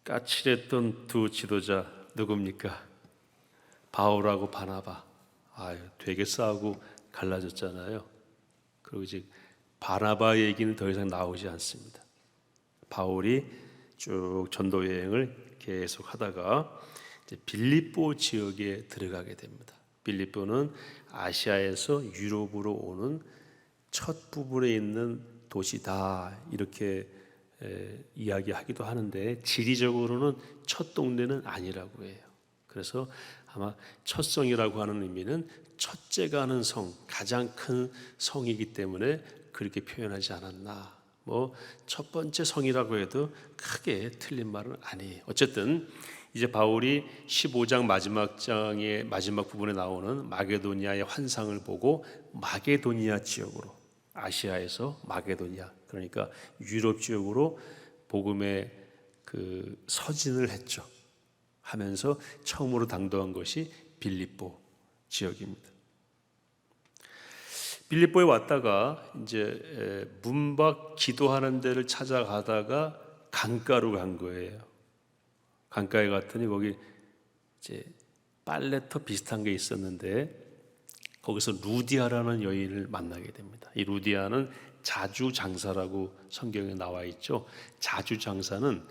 까칠했던 두 지도자 누굽니까? 바울하고 바나바. 되게 싸우고 갈라졌잖아요. 그리고 이제 바나바 얘기는 더 이상 나오지 않습니다. 바울이 쭉 전도 여행을 계속 하다가 이제 빌립보 지역에 들어가게 됩니다. 빌립보는 아시아에서 유럽으로 오는 첫 부분에 있는 도시다, 이렇게 이야기하기도 하는데, 지리적으로는 첫 동네는 아니라고 해요. 그래서 아마 첫 성이라고 하는 의미는 첫째가 하는 성, 가장 큰 성이기 때문에 그렇게 표현하지 않았나. 첫 번째 성이라고 해도 크게 틀린 말은 아니에요. 어쨌든 이제 바울이 15장 마지막 장의 마지막 부분에 나오는 마게도니아의 환상을 보고 마게도니아 지역으로, 아시아에서 마게도니아, 그러니까 유럽 지역으로 복음의 그 서진을 했죠. 하면서 처음으로 당도한 것이 빌립보 지역입니다. 빌립보에 왔다가 이제 문밖 기도하는 데를 찾아가다가 강가로 간 거예요. 강가에 갔더니 거기 이제 빨래터 비슷한 게 있었는데, 거기서 루디아라는 여인을 만나게 됩니다. 이 루디아는 자주장사라고 성경에 나와 있죠. 자주장사는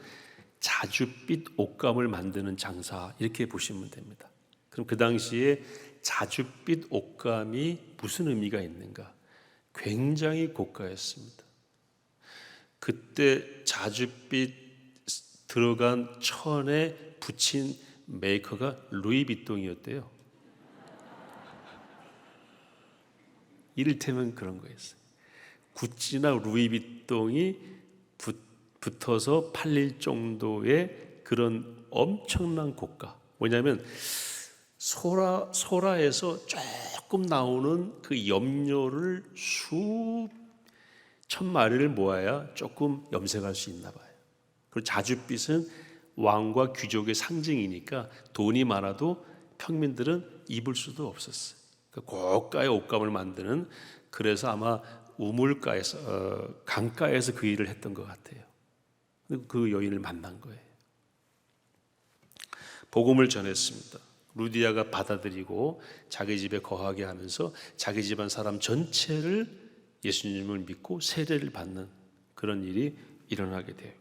자줏빛 옷감을 만드는 장사, 이렇게 보시면 됩니다. 그럼 그 당시에 자줏빛 옷감이 무슨 의미가 있는가? 굉장히 고가였습니다. 그때 자줏빛 들어간 천에 붙인 메이커가 루이비통이었대요. 이를테면 그런 거였어요. 구찌나 루이비통이 붙어서 팔릴 정도의 그런 엄청난 고가. 뭐냐면 소라에서 조금 나오는 그 염료를 수천 마리를 모아야 조금 염색할 수 있나 봐요. 그리고 자줏빛은 왕과 귀족의 상징이니까 돈이 많아도 평민들은 입을 수도 없었어요. 고가의 옷감을 만드는, 그래서 아마 우물가에서 강가에서 그 일을 했던 것 같아요. 그 여인을 만난 거예요. 복음을 전했습니다. 루디아가 받아들이고 자기 집에 거하게 하면서 자기 집안 사람 전체를 예수님을 믿고 세례를 받는 그런 일이 일어나게 돼요.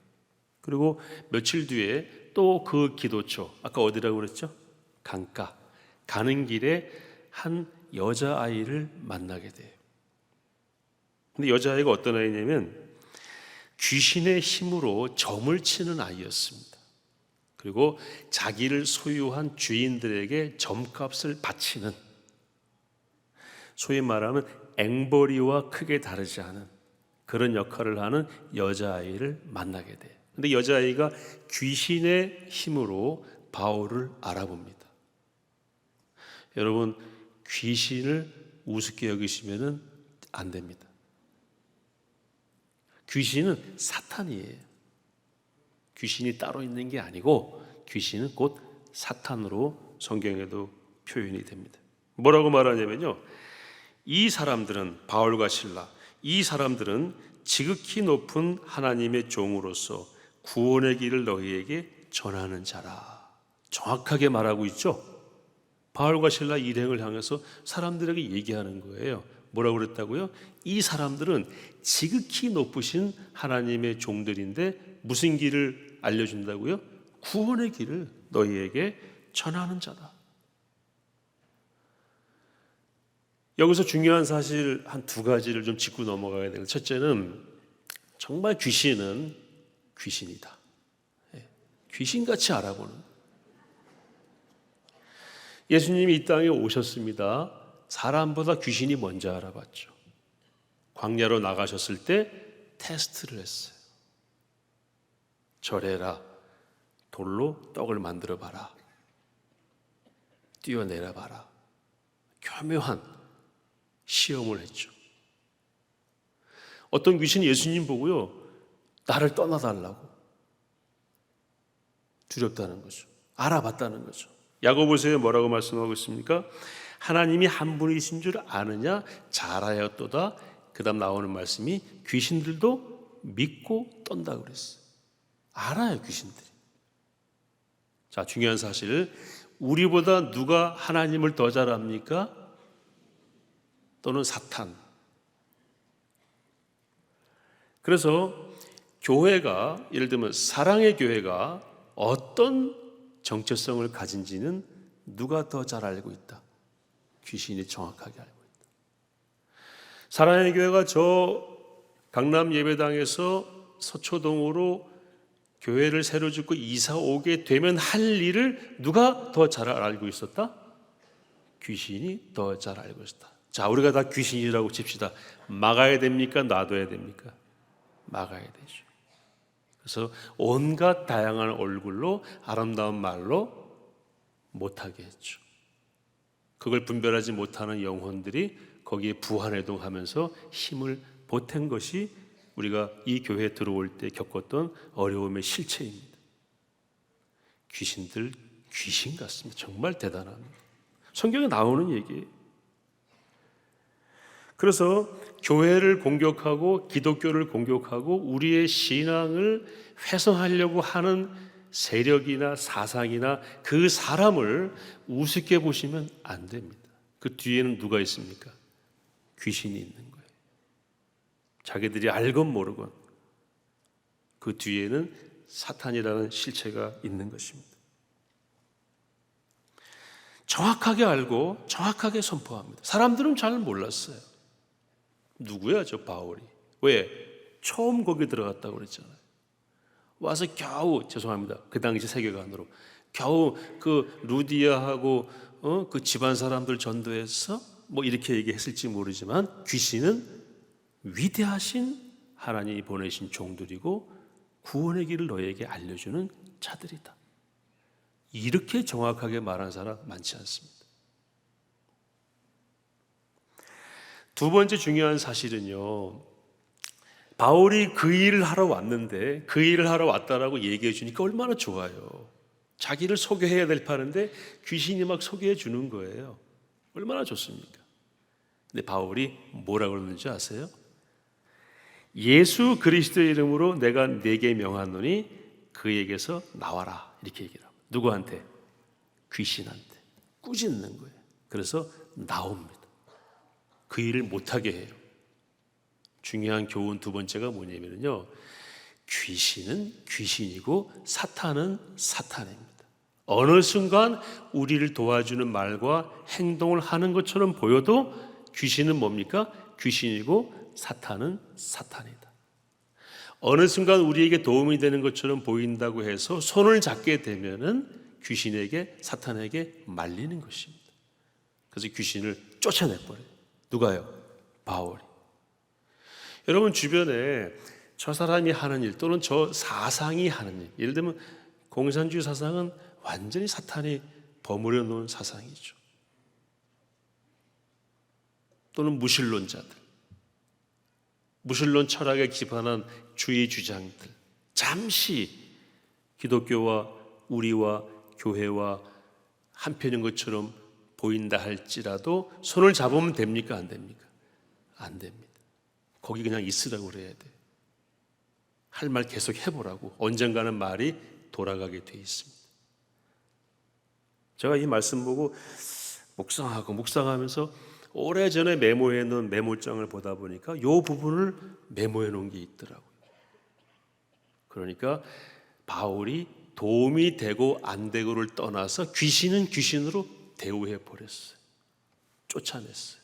그리고 며칠 뒤에 또 그 기도처, 아까 어디라고 그랬죠? 강가. 가는 길에 한 여자아이를 만나게 돼요. 근데 여자아이가 어떤 아이냐면 귀신의 힘으로 점을 치는 아이였습니다. 그리고 자기를 소유한 주인들에게 점값을 바치는, 소위 말하면 앵벌이와 크게 다르지 않은 그런 역할을 하는 여자아이를 만나게 돼요. 근데 여자아이가 귀신의 힘으로 바울을 알아봅니다. 여러분, 귀신을 우습게 여기시면 안 됩니다. 귀신은 사탄이에요. 귀신이 따로 있는 게 아니고 귀신은 곧 사탄으로 성경에도 표현이 됩니다. 뭐라고 말하냐면요, 이 사람들은, 바울과 실라, 이 사람들은 지극히 높은 하나님의 종으로서 구원의 길을 너희에게 전하는 자라. 정확하게 말하고 있죠. 바울과 실라 일행을 향해서 사람들에게 얘기하는 거예요. 뭐라고 그랬다고요? 이 사람들은 지극히 높으신 하나님의 종들인데 무슨 길을 알려준다고요? 구원의 길을 너희에게 전하는 자다. 여기서 중요한 사실 한 두 가지를 좀 짚고 넘어가야 되는, 첫째는 정말 귀신은 귀신이다. 귀신같이 알아보는. 예수님이 이 땅에 오셨습니다. 사람보다 귀신이 먼저 알아봤죠. 광야로 나가셨을 때 테스트를 했어요. 절해라. 돌로 떡을 만들어 봐라. 뛰어내려 봐라. 교묘한 시험을 했죠. 어떤 귀신이 예수님 보고요, 나를 떠나달라고 두렵다는 거죠. 알아봤다는 거죠. 야고보서에 뭐라고 말씀하고 있습니까? 하나님이 한 분이신 줄 아느냐? 잘 알았도다. 그 다음 나오는 말씀이 귀신들도 믿고 떤다 그랬어요. 알아요, 귀신들이. 자, 중요한 사실, 우리보다 누가 하나님을 더 잘 압니까? 또는 사탄. 그래서 교회가, 예를 들면 사랑의 교회가 어떤 정체성을 가진지는 누가 더 잘 알고 있다? 귀신이 정확하게 알고 있다. 사랑의 교회가 저 강남 예배당에서 서초동으로 교회를 새로 짓고 이사 오게 되면 할 일을 누가 더 잘 알고 있었다? 귀신이 더 잘 알고 있었다. 자, 우리가 다 귀신이라고 칩시다. 막아야 됩니까? 놔둬야 됩니까? 막아야 되죠. 그래서 온갖 다양한 얼굴로 아름다운 말로 못하게 했죠. 그걸 분별하지 못하는 영혼들이 거기에 부활해동하면서 힘을 보탠 것이 우리가 이 교회에 들어올 때 겪었던 어려움의 실체입니다. 귀신들 귀신 같습니다. 정말 대단합니다. 성경에 나오는 얘기예요. 그래서 교회를 공격하고 기독교를 공격하고 우리의 신앙을 훼손하려고 하는 세력이나 사상이나 그 사람을 우습게 보시면 안 됩니다. 그 뒤에는 누가 있습니까? 귀신이 있는 거예요. 자기들이 알건 모르건 그 뒤에는 사탄이라는 실체가 있는 것입니다. 정확하게 알고 정확하게 선포합니다. 사람들은 잘 몰랐어요. 누구야 저 바울이? 왜? 처음 거기 들어갔다고 그랬잖아요. 와서 겨우, 죄송합니다, 그 당시 세계관으로 겨우 그 루디아하고 그 집안 사람들 전도해서 뭐 이렇게 얘기했을지 모르지만 귀신은 위대하신 하나님이 보내신 종들이고 구원의 길을 너에게 알려주는 자들이다. 이렇게 정확하게 말한 사람 많지 않습니다. 두 번째 중요한 사실은요, 바울이 그 일을 하러 왔는데 그 일을 하러 왔다라고 얘기해 주니까 얼마나 좋아요. 자기를 소개해야 될 판인데 귀신이 막 소개해 주는 거예요. 얼마나 좋습니까? 근데 바울이 뭐라고 그러는지 아세요? 예수 그리스도의 이름으로 내가 네게 명하노니 그에게서 나와라, 이렇게 얘기를 합니다. 누구한테? 귀신한테. 꾸짖는 거예요. 그래서 나옵니다. 그 일을 못하게 해요. 중요한 교훈 두 번째가 뭐냐면요, 귀신은 귀신이고 사탄은 사탄입니다. 어느 순간 우리를 도와주는 말과 행동을 하는 것처럼 보여도 귀신은 뭡니까? 귀신이고 사탄은 사탄이다. 어느 순간 우리에게 도움이 되는 것처럼 보인다고 해서 손을 잡게 되면은 귀신에게, 사탄에게 말리는 것입니다. 그래서 귀신을 쫓아내버려요. 누가요? 바울이. 여러분 주변에 저 사람이 하는 일 또는 저 사상이 하는 일, 예를 들면 공산주의 사상은 완전히 사탄이 버무려 놓은 사상이죠. 또는 무신론자들, 무신론 철학에 기반한 주의 주장들, 잠시 기독교와 우리와 교회와 한편인 것처럼 보인다 할지라도 손을 잡으면 됩니까? 안 됩니까? 안 됩니다. 거기 그냥 있으라고 그래야 돼요. 할 말 계속 해보라고. 언젠가는 말이 돌아가게 돼 있습니다. 제가 이 말씀 보고 묵상하면서 오래전에 메모해 놓은 메모장을 보다 보니까 이 부분을 메모해 놓은 게 있더라고요. 그러니까 바울이 도움이 되고 안 되고를 떠나서 귀신은 귀신으로 대우해 버렸어요. 쫓아냈어요.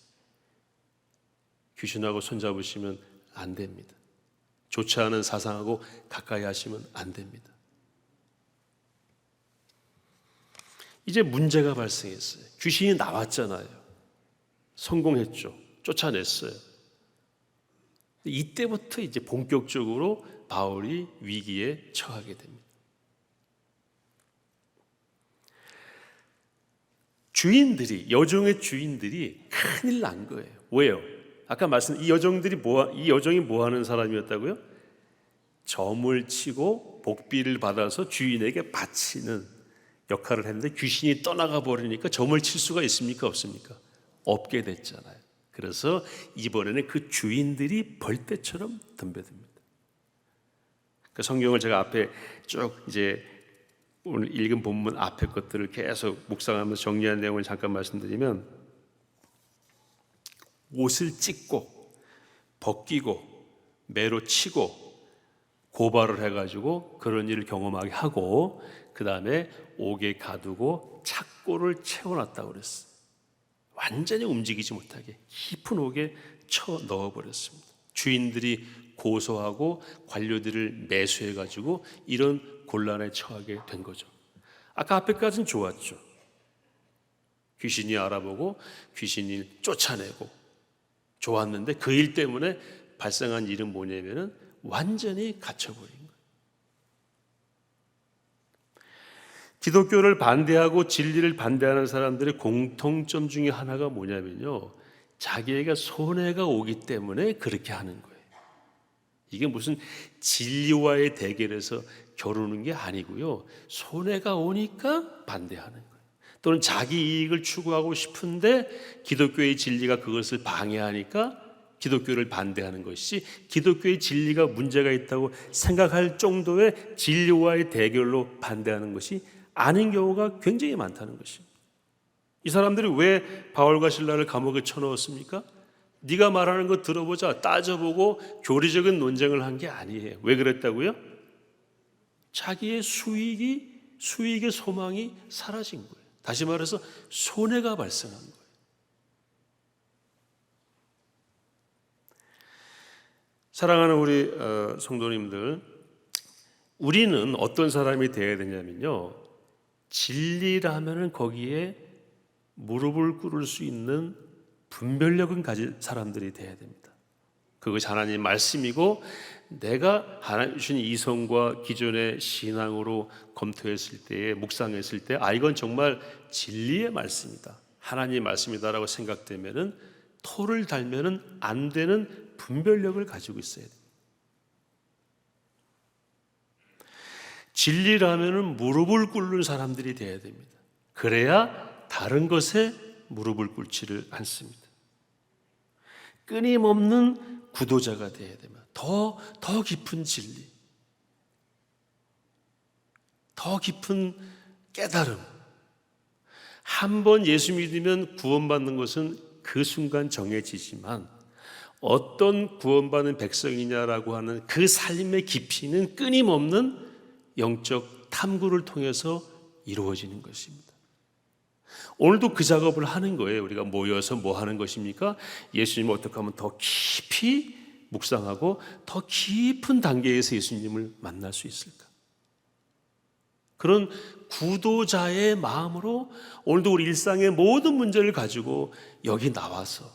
귀신하고 손잡으시면 안 됩니다. 좋지 않은 사상하고 가까이 하시면 안 됩니다. 이제 문제가 발생했어요. 귀신이 나왔잖아요. 성공했죠. 쫓아냈어요. 이때부터 이제 본격적으로 바울이 위기에 처하게 됩니다. 주인들이, 여종의 주인들이 큰일 난 거예요. 왜요? 아까 말씀, 이 여종이 뭐 하는 사람이었다고요? 점을 치고 복비를 받아서 주인에게 바치는 역할을 했는데 귀신이 떠나가 버리니까 점을 칠 수가 있습니까? 없습니까? 없게 됐잖아요. 그래서 이번에는 그 주인들이 벌떼처럼 덤벼듭니다. 그 성경을 제가 앞에 쭉 이제 오늘 읽은 본문 앞에 것들을 계속 묵상하면서 정리한 내용을 잠깐 말씀드리면, 옷을 찢고 벗기고 매로 치고 고발을 해가지고 그런 일을 경험하게 하고, 그 다음에 옥에 가두고 착고를 채워놨다고 그랬어요. 완전히 움직이지 못하게 깊은 옥에 쳐 넣어버렸습니다. 주인들이 고소하고 관료들을 매수해가지고 이런 곤란에 처하게 된 거죠. 아까 앞에까지는 좋았죠. 귀신이 알아보고 귀신이 쫓아내고 좋았는데, 그 일 때문에 발생한 일은 뭐냐면은 완전히 갇혀버린 거예요. 기독교를 반대하고 진리를 반대하는 사람들의 공통점 중에 하나가 뭐냐면요, 자기에게 손해가 오기 때문에 그렇게 하는 거예요. 이게 무슨 진리와의 대결에서 겨루는 게 아니고요, 손해가 오니까 반대하는 거예요. 또는 자기 이익을 추구하고 싶은데 기독교의 진리가 그것을 방해하니까 기독교를 반대하는 것이지, 기독교의 진리가 문제가 있다고 생각할 정도의 진리와의 대결로 반대하는 것이 아닌 경우가 굉장히 많다는 것입니다. 이 사람들이 왜 바울과 실라를 감옥에 쳐넣었습니까? 네가 말하는 거 들어보자, 따져보고 교리적인 논쟁을 한 게 아니에요. 왜 그랬다고요? 자기의 수익의 소망이 사라진 거예요. 다시 말해서 손해가 발생한 거예요. 사랑하는 우리 성도님들, 우리는 어떤 사람이 되어야 되냐면요, 진리라면은 거기에 무릎을 꿇을 수 있는 분별력은 가진 사람들이 되어야 됩니다. 그것이 하나님 말씀이고, 내가 하나님 주신 이성과 기존의 신앙으로 검토했을 때에, 묵상했을 때, 이건 정말 진리의 말씀이다, 하나님의 말씀이다라고 생각되면은, 토를 달면은 안 되는 분별력을 가지고 있어야 돼요. 진리라면은 무릎을 꿇는 사람들이 되어야 됩니다. 그래야 다른 것에 무릎을 꿇지를 않습니다. 끊임없는 구도자가 되어야 됩니다. 더 깊은 진리, 더 깊은 깨달음. 한 번 예수 믿으면 구원받는 것은 그 순간 정해지지만, 어떤 구원받은 백성이냐라고 하는 그 삶의 깊이는 끊임없는 영적 탐구를 통해서 이루어지는 것입니다. 오늘도 그 작업을 하는 거예요. 우리가 모여서 뭐 하는 것입니까? 예수님을 어떻게 하면 더 깊이 묵상하고 더 깊은 단계에서 예수님을 만날 수 있을까? 그런 구도자의 마음으로 오늘도 우리 일상의 모든 문제를 가지고 여기 나와서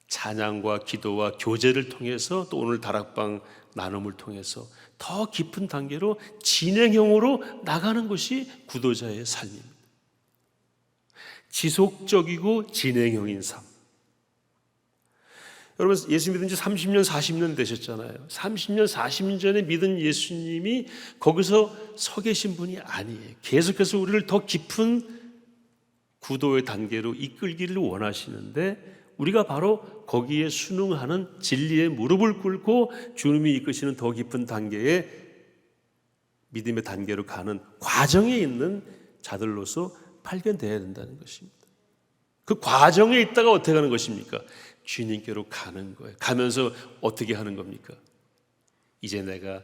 찬양과 기도와 교제를 통해서, 또 오늘 다락방 나눔을 통해서 더 깊은 단계로 진행형으로 나가는 것이 구도자의 삶입니다. 지속적이고 진행형인 삶. 여러분, 예수 믿은 지 30년, 40년 되셨잖아요. 30년, 40년 전에 믿은 예수님이 거기서 서 계신 분이 아니에요. 계속해서 우리를 더 깊은 구도의 단계로 이끌기를 원하시는데, 우리가 바로 거기에 순응하는 진리의 무릎을 꿇고 주님이 이끄시는 더 깊은 단계의 믿음의 단계로 가는 과정에 있는 자들로서 발견되어야 된다는 것입니다. 그 과정에 있다가 어떻게 하는 것입니까? 주님께로 가는 거예요. 가면서 어떻게 하는 겁니까? 이제 내가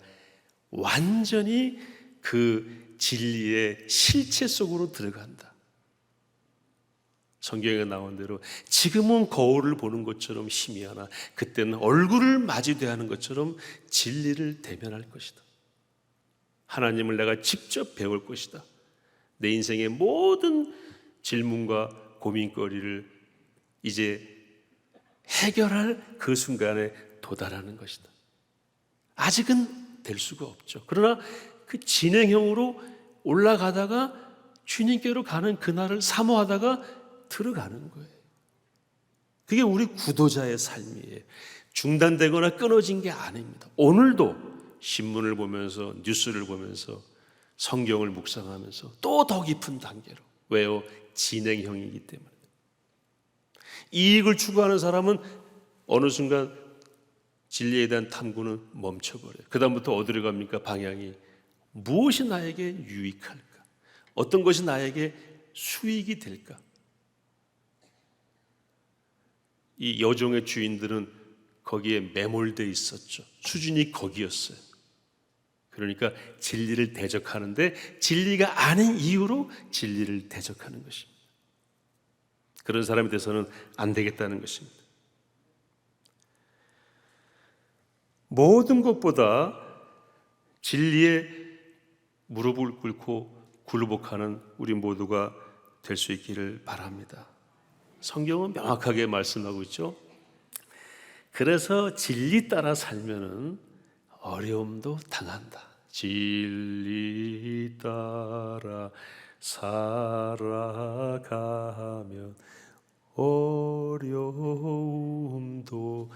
완전히 그 진리의 실체 속으로 들어간다. 성경에 나온 대로 지금은 거울을 보는 것처럼 희미하나 그때는 얼굴을 마주대하는 것처럼 진리를 대면할 것이다. 하나님을 내가 직접 배울 것이다. 내 인생의 모든 질문과 고민거리를 이제 해결할 그 순간에 도달하는 것이다. 아직은 될 수가 없죠. 그러나 그 진행형으로 올라가다가 주님께로 가는 그날을 사모하다가 들어가는 거예요. 그게 우리 구도자의 삶이에요. 중단되거나 끊어진 게 아닙니다. 오늘도 신문을 보면서, 뉴스를 보면서, 성경을 묵상하면서 또 더 깊은 단계로. 왜요? 진행형이기 때문에. 이익을 추구하는 사람은 어느 순간 진리에 대한 탐구는 멈춰버려요. 그 다음부터 어디로 갑니까? 방향이 무엇이 나에게 유익할까? 어떤 것이 나에게 수익이 될까? 이 여종의 주인들은 거기에 매몰되어 있었죠. 수준이 거기였어요. 그러니까 진리를 대적하는데 진리가 아닌 이유로 진리를 대적하는 것입니다. 그런 사람이 돼서는 안 되겠다는 것입니다. 모든 것보다 진리에 무릎을 꿇고 굴복하는 우리 모두가 될 수 있기를 바랍니다. 성경은 명확하게 말씀하고 있죠. 그래서 진리 따라 살면은 어려움도 당한다. 진리 따라 살아가면 어려움도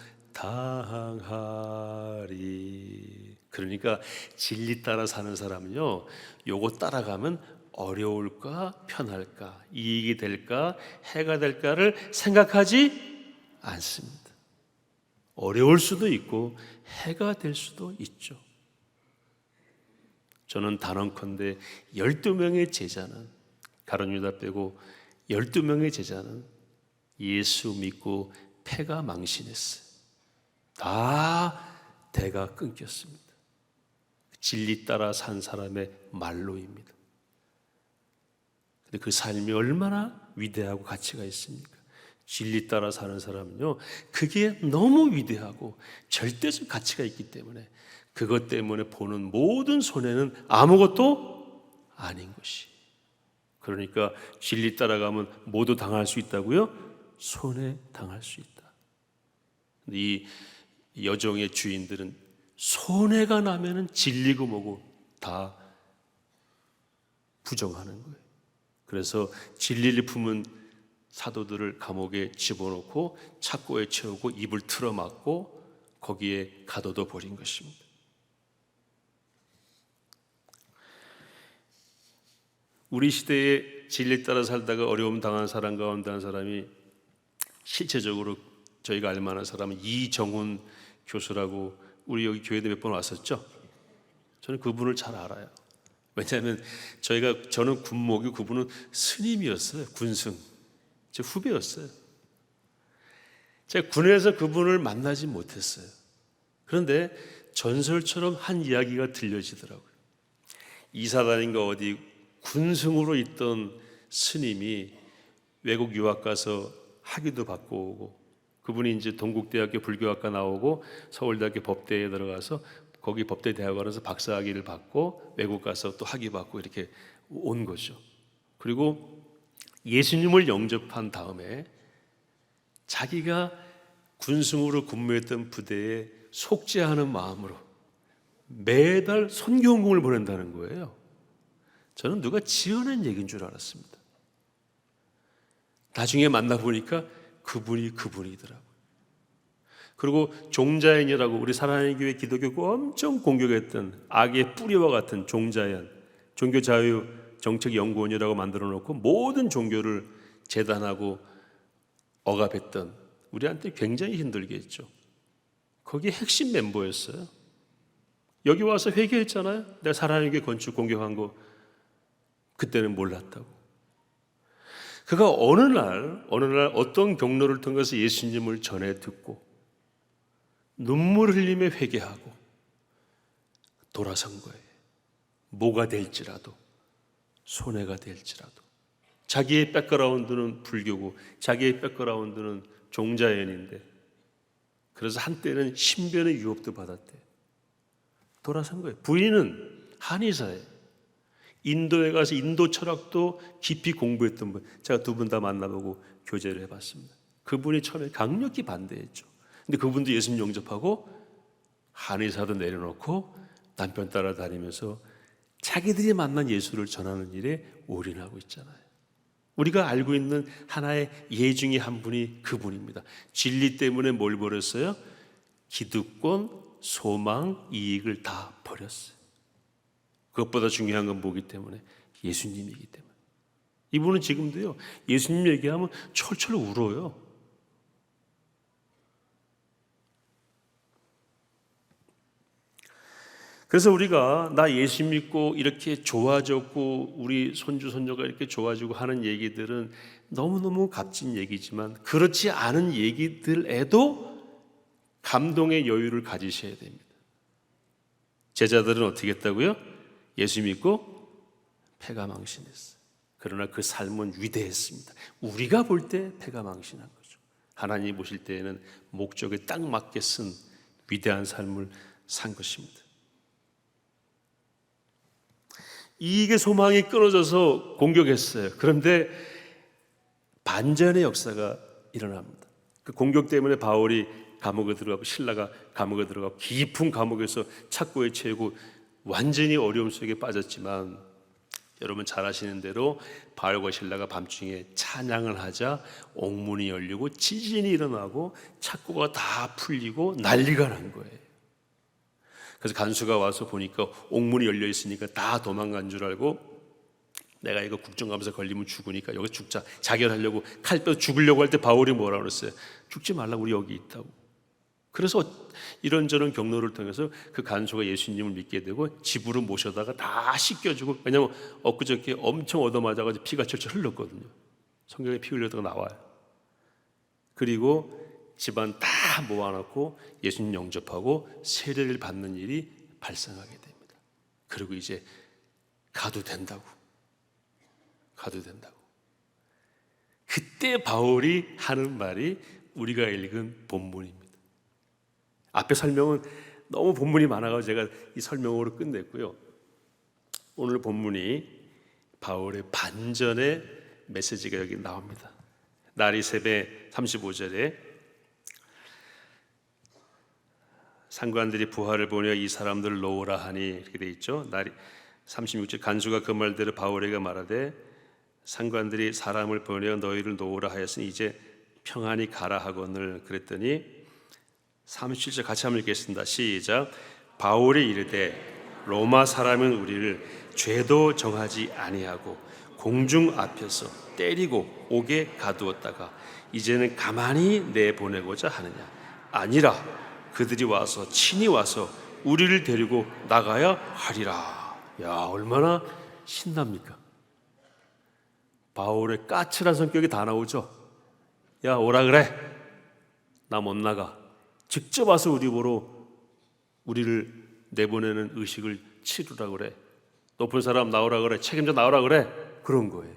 당하리. 그러니까 진리 따라 사는 사람은요, 요거 따라가면 어려울까 편할까, 이익이 될까 해가 될까를 생각하지 않습니다. 어려울 수도 있고 해가 될 수도 있죠. 저는 단언컨대 12명의 제자는, 가룟 유다 빼고 12명의 제자는 예수 믿고 패가 망신했어요. 다 대가 끊겼습니다. 진리 따라 산 사람의 말로입니다. 근데 그 삶이 얼마나 위대하고 가치가 있습니까? 진리 따라 사는 사람은요, 그게 너무 위대하고 절대적 가치가 있기 때문에 그것 때문에 보는 모든 손해는 아무것도 아닌 것이. 그러니까 진리 따라가면 모두 당할 수 있다고요? 손해 당할 수 있다. 근데 이 여종의 주인들은 손해가 나면은 진리고 뭐고 다 부정하는 거예요. 그래서 진리를 품은 사도들을 감옥에 집어넣고 착고에 채우고 입을 틀어막고 거기에 가둬둬 버린 것입니다. 우리 시대에 진리 따라 살다가 어려움 당한 사람 가운데 한 사람이 실체적으로 저희가 알만한 사람은 이정훈 교수라고 우리 여기 교회에 몇 번 왔었죠. 저는 그분을 잘 알아요. 왜냐하면 저는 군목이, 그분은 스님이었어요. 군승. 제 후배였어요. 제가 군에서 그분을 만나지 못했어요. 그런데 전설처럼 한 이야기가 들려지더라고요. 이사단인가 어디 군승으로 있던 스님이 외국 유학 가서 학위도 받고 오고, 그분이 이제 동국대학교 불교학과 나오고 서울대학교 법대에 들어가서 거기 법대 대학원에서 박사학위를 받고 외국 가서 또 학위 받고 이렇게 온 거죠. 그리고 예수님을 영접한 다음에 자기가 군승으로 근무했던 부대에 속죄하는 마음으로 매달 선교헌금을 보낸다는 거예요. 저는 누가 지어낸 얘기인 줄 알았습니다. 나중에 만나보니까 그분이더라고요. 그리고 종자연이라고 우리 사랑하는 교회 기독교가 엄청 공격했던 악의 뿌리와 같은 종자연, 종교자유 정책연구원이라고 만들어 놓고 모든 종교를 재단하고 억압했던, 우리한테 굉장히 힘들게 했죠. 거기 핵심 멤버였어요. 여기 와서 회개했잖아요. 내가 사랑하는 교회 건축 공격한 거 그때는 몰랐다고. 그가 어느 날 어떤 경로를 통해서 예수님을 전해 듣고 눈물 흘리며 회개하고 돌아선 거예요. 뭐가 될지라도, 손해가 될지라도. 자기의 백그라운드는 불교고 자기의 백그라운드는 종자연인데, 그래서 한때는 신변의 유업도 받았대. 돌아선 거예요. 부인은 한의사예요. 인도에 가서 인도 철학도 깊이 공부했던 분, 제가 두 분 다 만나보고 교제를 해봤습니다. 그분이 처음에 강력히 반대했죠. 근데 그분도 예수님 영접하고 한의사도 내려놓고 남편 따라다니면서 자기들이 만난 예수를 전하는 일에 올인하고 있잖아요. 우리가 알고 있는 하나의 예 중에 한 분이 그분입니다. 진리 때문에 뭘 버렸어요? 기득권, 소망, 이익을 다 버렸어요. 그것보다 중요한 건 뭐기 때문에? 예수님이기 때문에. 이분은 지금도요, 예수님 얘기하면 철철 울어요. 그래서 우리가 나 예수 믿고 이렇게 좋아졌고 우리 손주 손녀가 이렇게 좋아지고 하는 얘기들은 너무너무 값진 얘기지만 그렇지 않은 얘기들에도 감동의 여유를 가지셔야 됩니다. 제자들은 어떻게 했다고요? 예수 믿고 패가 망신했어요. 그러나 그 삶은 위대했습니다. 우리가 볼 때 패가 망신한 거죠. 하나님이 보실 때에는 목적에 딱 맞게 쓴 위대한 삶을 산 것입니다. 이게 소망이 끊어져서 공격했어요. 그런데 반전의 역사가 일어납니다. 그 공격 때문에 바울이 감옥에 들어가고 신라가 감옥에 들어가고 깊은 감옥에서 착고에 채우고 완전히 어려움 속에 빠졌지만 여러분 잘 아시는 대로 바울과 신라가 밤중에 찬양을 하자 옥문이 열리고 지진이 일어나고 착고가 다 풀리고 난리가 난 거예요. 그래서 간수가 와서 보니까 옥문이 열려 있으니까 다 도망간 줄 알고 내가 이거 국정감사 걸리면 죽으니까 여기 죽자 자결하려고 칼 빼서 죽으려고 할 때 바울이 뭐라 그랬어요? 죽지 말라고, 우리 여기 있다고. 그래서 이런저런 경로를 통해서 그 간수가 예수님을 믿게 되고 집으로 모셔다가 다 씻겨주고, 왜냐하면 엊그저께 엄청 얻어맞아가지고 피가 철철 흘렀거든요. 성경에 피 흘렸다가 나와요. 그리고 집안 다 모아놓고 예수님 영접하고 세례를 받는 일이 발생하게 됩니다. 그리고 이제 가도 된다고. 그때 바울이 하는 말이 우리가 읽은 본문입니다. 앞에 설명은 너무 본문이 많아가지고 제가 이 설명으로 끝냈고요. 오늘 본문이 바울의 반전의 메시지가 여기 나옵니다. 날이 새벽 35절에 상관들이 부하를 보내어 이 사람들을 놓으라 하니 이렇게 돼 있죠. 날이 36절 간수가 그 말대로 바울에게 말하되 상관들이 사람을 보내어 너희를 놓으라 하였으니 이제 평안히 가라 하거늘. 그랬더니 37절 같이 한번 읽겠습니다. 시작. 바울이 이르되 로마 사람은 우리를 죄도 정하지 아니하고 공중 앞에서 때리고 옥에 가두었다가 이제는 가만히 내보내고자 하느냐? 아니라 그들이 와서 친히 와서 우리를 데리고 나가야 하리라. 야, 얼마나 신납니까? 바울의 까칠한 성격이 다 나오죠. 야, 오라 그래. 나 못 나가. 직접 와서 우리 보러 우리를 내보내는 의식을 치르라 그래. 높은 사람 나오라 그래. 책임자 나오라 그래. 그런 거예요.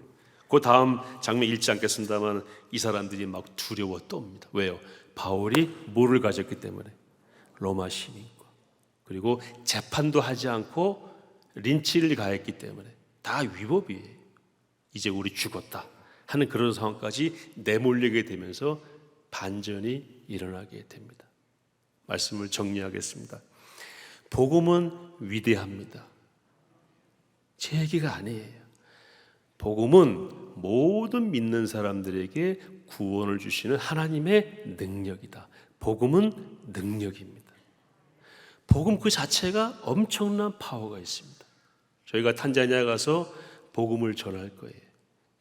그 다음 장면 읽지 않겠습니다만 이 사람들이 막 두려워 떱니다. 왜요? 바울이 뭐를 가졌기 때문에. 로마 시민과 그리고 재판도 하지 않고 린치를 가했기 때문에 다 위법이에요. 이제 우리 죽었다 하는 그런 상황까지 내몰리게 되면서 반전이 일어나게 됩니다. 말씀을 정리하겠습니다. 복음은 위대합니다. 제 얘기가 아니에요. 복음은 모든 믿는 사람들에게 구원을 주시는 하나님의 능력이다. 복음은 능력입니다. 복음 그 자체가 엄청난 파워가 있습니다. 저희가 탄자니아 가서 복음을 전할 거예요.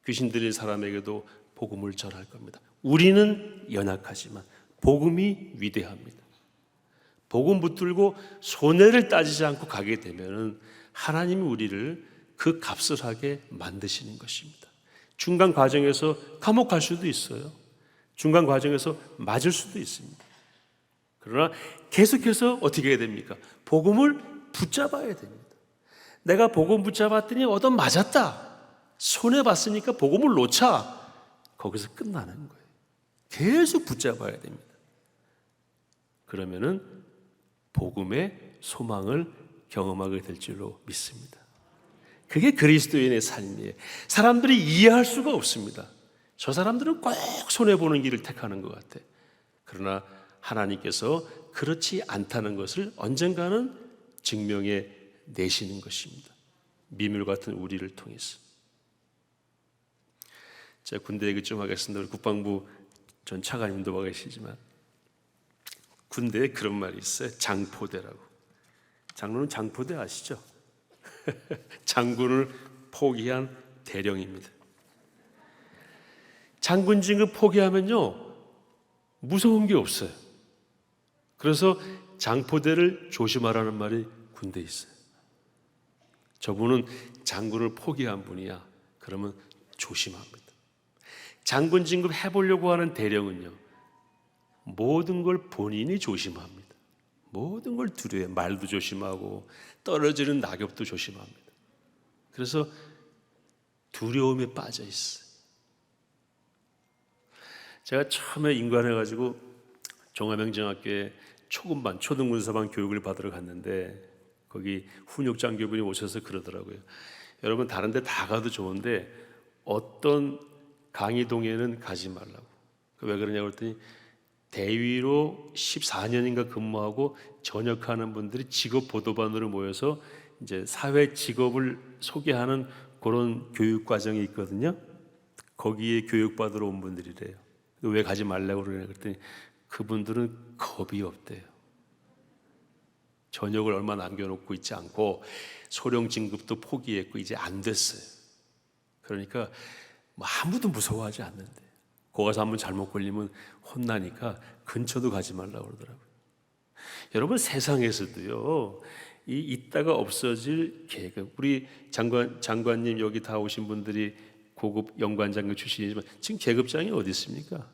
귀신 들린 사람에게도 복음을 전할 겁니다. 우리는 연약하지만 복음이 위대합니다. 복음 붙들고 손해를 따지지 않고 가게 되면 하나님이 우리를 그 값을 하게 만드시는 것입니다. 중간 과정에서 감옥 갈 수도 있어요. 중간 과정에서 맞을 수도 있습니다. 그러나 계속해서 어떻게 해야 됩니까? 복음을 붙잡아야 됩니다. 내가 복음 붙잡았더니 얻어맞았다. 손해봤으니까 복음을 놓자. 거기서 끝나는 거예요. 계속 붙잡아야 됩니다. 그러면은 복음의 소망을 경험하게 될 줄로 믿습니다. 그게 그리스도인의 삶이에요. 사람들이 이해할 수가 없습니다. 저 사람들은 꼭 손해보는 길을 택하는 것 같아. 그러나 하나님께서 그렇지 않다는 것을 언젠가는 증명해 내시는 것입니다. 미물 같은 우리를 통해서. 제가 군대 얘기 좀 하겠습니다. 우리 국방부 전 차관님도 와 계시지만 군대에 그런 말이 있어요. 장포대라고. 장로는 장포대 아시죠? 장군을 포기한 대령입니다. 장군 진급 포기하면요 무서운 게 없어요. 그래서 장포대를 조심하라는 말이 군대에 있어요. 저분은 장군을 포기한 분이야. 그러면 조심합니다. 장군 진급 해보려고 하는 대령은요, 모든 걸 본인이 조심합니다. 모든 걸 두려워해요. 말도 조심하고 떨어지는 낙엽도 조심합니다. 그래서 두려움에 빠져 있어요. 제가 처음에 인관해가지고 종합행정학교에 초급반, 초등군사반 교육을 받으러 갔는데 거기 훈육장교분이 오셔서 그러더라고요. 여러분 다른 데 다 가도 좋은데 어떤 강의동에는 가지 말라고. 왜 그러냐고 했더니 대위로 14년인가 근무하고 전역하는 분들이 직업 보도반으로 모여서 이제 사회 직업을 소개하는 그런 교육 과정이 있거든요. 거기에 교육받으러 온 분들이래요. 왜 가지 말라고 그러냐 그랬더니 그분들은 겁이 없대요. 전역을 얼마 남겨놓고 있지 않고 소령 진급도 포기했고 이제 안 됐어요. 그러니까 뭐 아무도 무서워하지 않는데 거기 가서 한번 잘못 걸리면 혼나니까 근처도 가지 말라고 그러더라고요. 여러분 세상에서도요, 이 있다가 없어질 계급, 우리 장관님 여기 다 오신 분들이 고급 연관장교 출신이지만 지금 계급장이 어디 있습니까?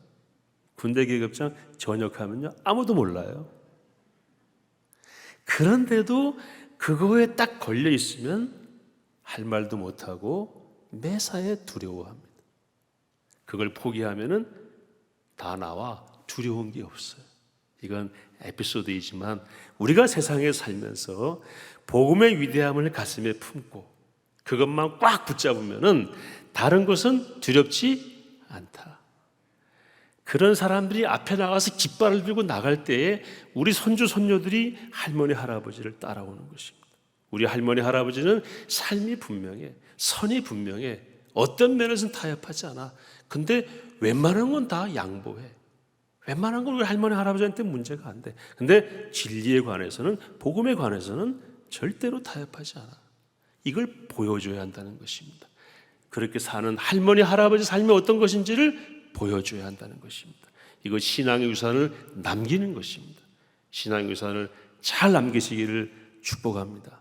군대 계급장 전역하면요 아무도 몰라요. 그런데도 그거에 딱 걸려 있으면 할 말도 못하고 매사에 두려워합니다. 그걸 포기하면은 다 나와 두려운 게 없어요. 이건 에피소드이지만 우리가 세상에 살면서 복음의 위대함을 가슴에 품고 그것만 꽉 붙잡으면은 다른 것은 두렵지 않다. 그런 사람들이 앞에 나가서 깃발을 들고 나갈 때에 우리 손주 손녀들이 할머니 할아버지를 따라오는 것입니다. 우리 할머니 할아버지는 삶이 분명해, 선이 분명해, 어떤 면에서는 타협하지 않아. 근데 웬만한 건 다 양보해. 웬만한 건 우리 할머니 할아버지한테 문제가 안 돼. 근데 진리에 관해서는, 복음에 관해서는 절대로 타협하지 않아. 이걸 보여줘야 한다는 것입니다. 그렇게 사는 할머니 할아버지 삶이 어떤 것인지를 보여줘야 한다는 것입니다. 이거 신앙의 유산을 남기는 것입니다. 신앙의 유산을 잘 남기시기를 축복합니다.